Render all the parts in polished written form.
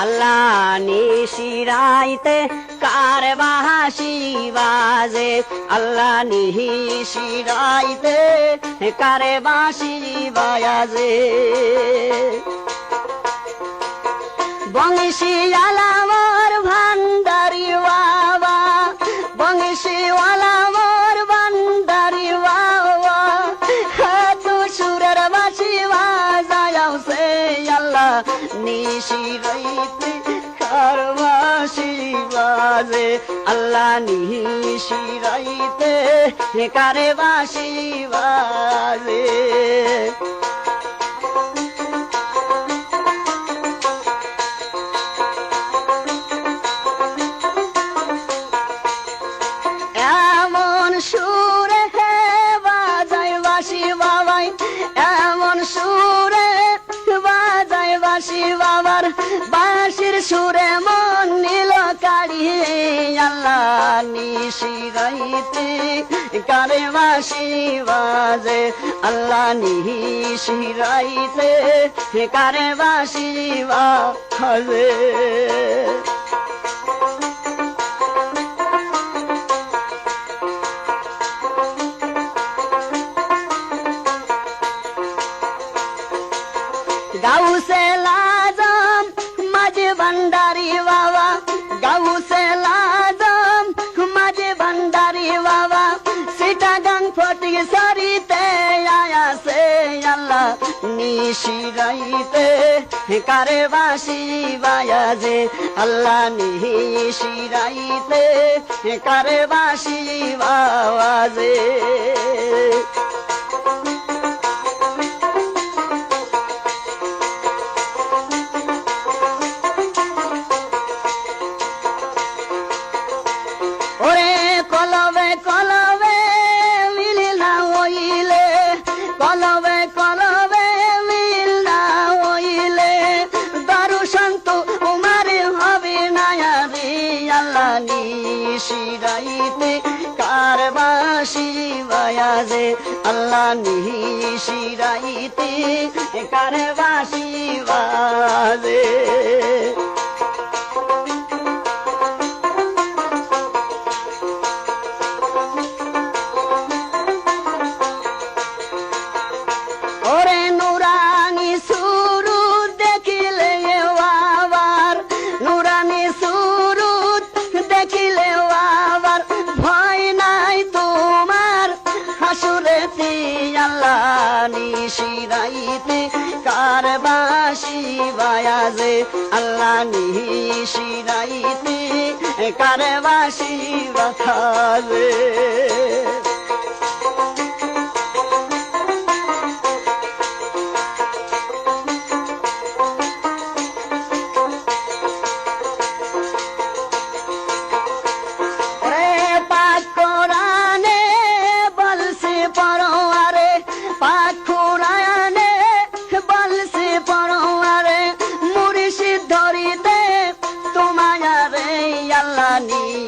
আল্লাহ নিশিরাইতে কার বাঁশি বাজে, আল্লাহ নিশিরাইতে কার বাঁশি বাজে। বংশীওয়ালা মোর ভান্ডারি বাবা, বংশীওয়ালা মোর ভান্ডারি বাবা, হাতু সুরের বাঁশি বাজাও সে আল্লাহ নিশিরাইতে কার বাঁশি বাজে, আল্লাহ নিশিরাইতে কার বাঁশি বাজে। এমন সুরে বাজায় বাঁশি বাবাই, এমন সুরে বাজায় বাঁশি বাবার, বাঁশির সুরে মন নীল কাড়িয়ে আল্লাহ নিশিরাইতে কারে বাঁশি বাজে, আল্লাহ নিশিরাইতে কারে বাঁশি বাজে। গাউসে লাজম মাঝে ভান্ডারি বাবা, গাউসে লাজম মাঝে ভান্ডারি বাবা, সিটাগাং ফটিক সরিতে আয়াসে আল্লাহ নিশিরাইতে কারে বাঁশি বাজে, আল্লাহ নিশিরাইতে কারে বাঁশি বাজে। ওরে কলবে কলবে মিল না হইলে, কলবে কলবে মিল না হইলে, দর্শন তো উমার হবে না রে আল্লাহ নিশিরাইতে কার বাঁশি বাজে, আল্লাহ নিশিরাইতে কার বাঁশি বাজে। ওরে নুরানি সুরুত দেখিলে আবার, নুরানি সুরুত দেখিলে আবার, ভয় নাই তোমার হাসুরেতে আল্লাহ নিশিরাইতে কার বাঁশি বাজে, আল্লাহ নিশিরাইতে কার বাঁশি বাজে।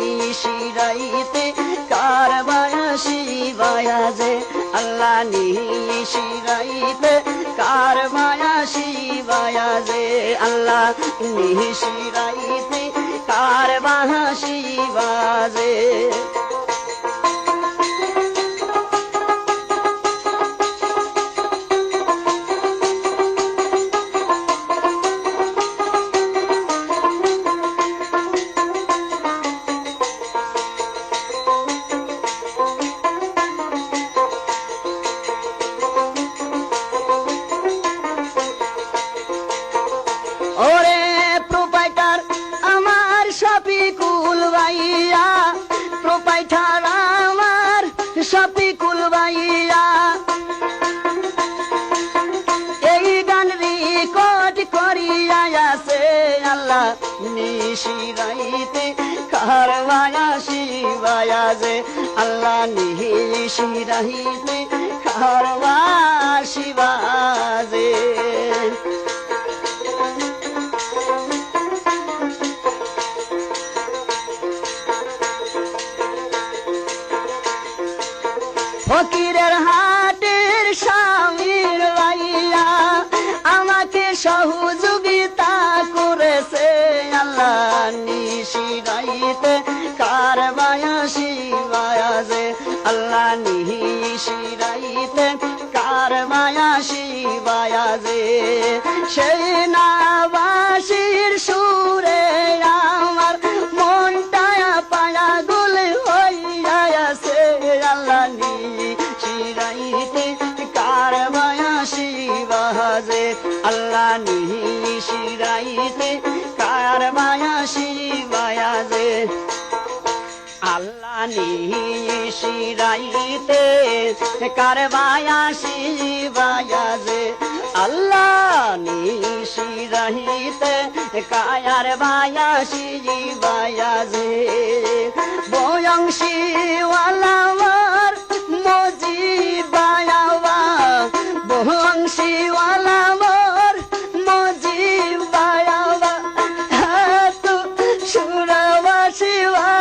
নিশিরাইতে কার বাঁশি বাজে, আল্লাহ নিশিরাইতে কার বাঁশি বাজে, আল্লাহ নিশিরাইতে কার বাঁশি বাজে। ওরে প্রোপাইটার আমার শফিকুল ভাইয়া, প্রোপাইটার আমার শফিকুল ভাইয়া, এই গান রেকর্ড করিয়া আছে আল্লাহ নিশিরাইতে কার বাঁশি বাজে, আল্লাহ নিশিরাইতে কার বাঁশি বাজে। ফকিরের হাটের স্বামীর ভাইয়া আমাকে সহযোগিতা করেছে, আল্লাহ নিশিরাইতে কারবায়াসি বায়াজে আল্লাহ নিশিরাইতে কারবায়াসি বায়াজে সেই নাবাসির সুরে আমার মনটা পায়া গুল হইয়া আছে আল্লাহ নিশিরাইতে কারবায়াসি বাজে আল্লাহ নিশিরাইতে কারবায়াসি বায়াজে আল্লাহ নিশিরাইতে কারবায়াসি বায়াজে আল্লাহ নিশিরাইতে কারবায়াসি বায়াজে বয়ংশী ওয়ালাওয়ার মজি বায়াওয়া বংশী ওয়ালাওয়ার মজি বায়াওয়া তু সুরাওয়া শিওয়া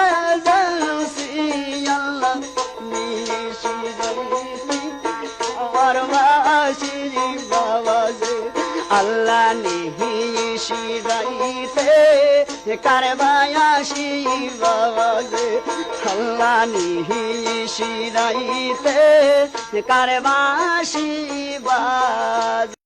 আল্লাহ নিশিরাইতে কারবায়াসি বাজে আল্লাহ নিশিরাইতে কারবায়াসি বাজে।